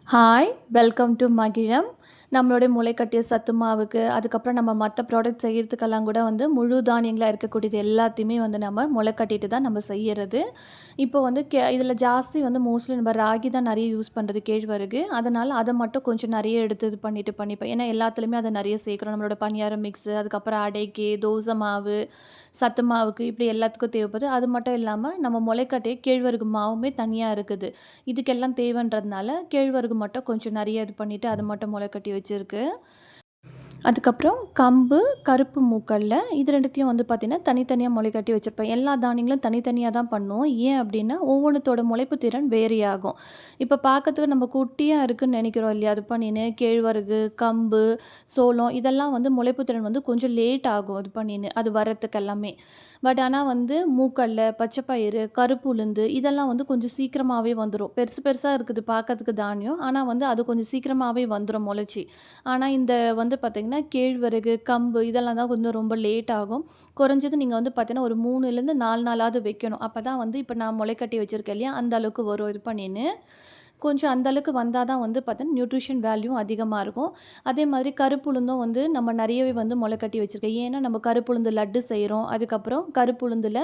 Hi! Welcome to மகிழம். நம்மளுடைய முளைக்கட்டிய சத்து மாவுக்கு, அதுக்கப்புறம் நம்ம மத்த ப்ராடக்ட் செய்யறதுக்கெல்லாம் கூட வந்து முழு தானியங்களா இருக்கக்கூடியது எல்லாத்தையுமே வந்து நம்ம முளைக்கட்டிட்டு தான் நம்ம செய்யறது. இப்போ வந்து இதில ஜாஸ்தி வந்து மோஸ்ட்லி நம்ம ராகி தான் நெறைய யூஸ் பண்றது கேழ்வரகு. அதனால அத மட்டும் கொஞ்சம் நெறைய எடுத்து இது பண்ணிட்டு பண்ணிப்பேன். ஏன்னா எல்லாத்துலயுமே அத நெறைய சேர்க்கிறோம். நம்மளோட பணியாரம் மிக்ஸு, அதுக்கப்புறம் அடைக்கு, தோசை மாவு, சத்து மாவுக்கு இப்படி எல்லாத்துக்கும் தேவைப்படுது. அது மட்டும் இல்லாம நம்ம முளைக்கட்டிய கேழ்வரகு மாவுமே தனியா இருக்குது. இதுக்கெல்லாம் தேவைன்றதுனால கேழ்வரகு மட்டும் கொஞ்சம் நெறைய இது பண்ணிட்டு அத மட்டும் மொளக்கட்டி வச்சிருக்கு. அதுக்கப்புறம் கம்பு, கருப்பு மூக்கல்ல இது 2த்தையும் வந்து பார்த்தீங்கன்னா, தனித்தனியா முளைக்கட்டி வச்சிருப்பேன். எல்லா தானியங்களும் தனித்தனியா தான் பண்ணுவோம். ஏன் அப்டின்னா, ஒவ்வொன்னுத்தோட முளைப்பு திறன் வேரி ஆகும். இப்ப பார்க்கறதுக்கு நம்ம குட்டியா இருக்குன்னு நெனைக்கிறோம் இல்லையா? அது பண்ணின்னு கேழ்வரகு, கம்பு, சோளம் இதெல்லாம் வந்து முளைப்பு திறன் வந்து கொஞ்சம் லேட் ஆகும் இது பண்ணின்னு. அது வரத்துக்கு எல்லாமே. பட் ஆனா வந்து மூக்கல்ல, பச்சைப்பயிறு, கருப்பு உளுந்து இதெல்லாம் வந்து கொஞ்சம் சீக்கிரமாவே வந்துரும். பெருசு பெருசா இருக்குது பார்க்கறதுக்கு தானியம். ஆனா வந்து அது கொஞ்சம் சீக்கிரமாவே வந்துரும் மொளச்சு. ஆனா, இந்த வந்து பார்த்தீங்கன்னா, கேழ்வரகு, கம்பு இதெல்லாம் தான் கொஞ்சம் ரொம்ப லேட் ஆகும். குறைஞ்சது நீங்க வந்து பார்த்தீங்கன்னா, ஒரு 3லேருந்து 4 நாளாவது வைக்கணும். அப்பதான் வந்து இப்ப நான் முளைக்கட்டி வச்சிருக்கேன் இல்லையா? அந்த அளவுக்கு வரும் இது பண்ணின்னு. கொஞ்சம் அந்த அளவுக்கு வந்தா தான் வந்து பார்த்தீங்கன்னா, நியூட்ரிஷன் வேல்யூ அதிகமா இருக்கும். அதே மாதிரி கருப்புளுந்தும் வந்து நம்ம நெறையவே வந்து முளைக்கட்டி வச்சிருக்கேன். ஏன்னா, நம்ம கருப்புளுந்து லட்டு செய்றோம். அதுக்கப்புறம் கருப்புளுந்துல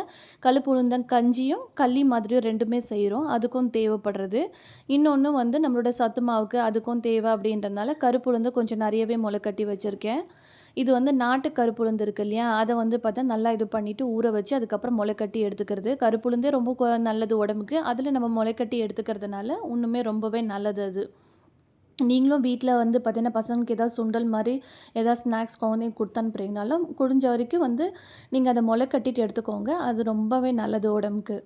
கஞ்சியும், களி மாதிரியும் 2மே செய்றோம். அதுக்கும் தேவைப்படுறது. இன்னொன்னு வந்து நம்மளோட சத்து மாவுக்கு அதுக்கும் தேவை அப்படின்றதுனால கருப்புளுந்து கொஞ்சம் நெறையவே முளைக்கட்டி வச்சிருக்கேன். இது வந்து நாட்டு கருப்புளுந்து இருக்கு இல்லையா? அத வந்து பார்த்தா நல்லா இது பண்ணிட்டு ஊற வச்சு அதுக்கப்புறம் முளைக்கட்டி எடுத்துக்கிறது. கருப்புளுந்தே ரொம்ப நல்லது உடம்புக்கு. அதில நம்ம முளைக்கட்டி எடுத்துக்கிறதுனால இன்னுமே ரொம்பவே நல்லது அது. நீங்களும் வீட்ல வந்து பார்த்தீங்கன்னா, பசங்களுக்கு ஏதாவது சுண்டல் மாரி ஏதாவது ஸ்நாக்ஸ் குழந்தைங்களுக்கு குடுத்து அனுப்புறீங்கனாலும், முடிஞ்ச வரைக்கும் வந்து நீங்க அத மொள கட்டிட்டு எடுத்துக்கோங்க. அது ரொம்பவே நல்லது உடம்புக்கு.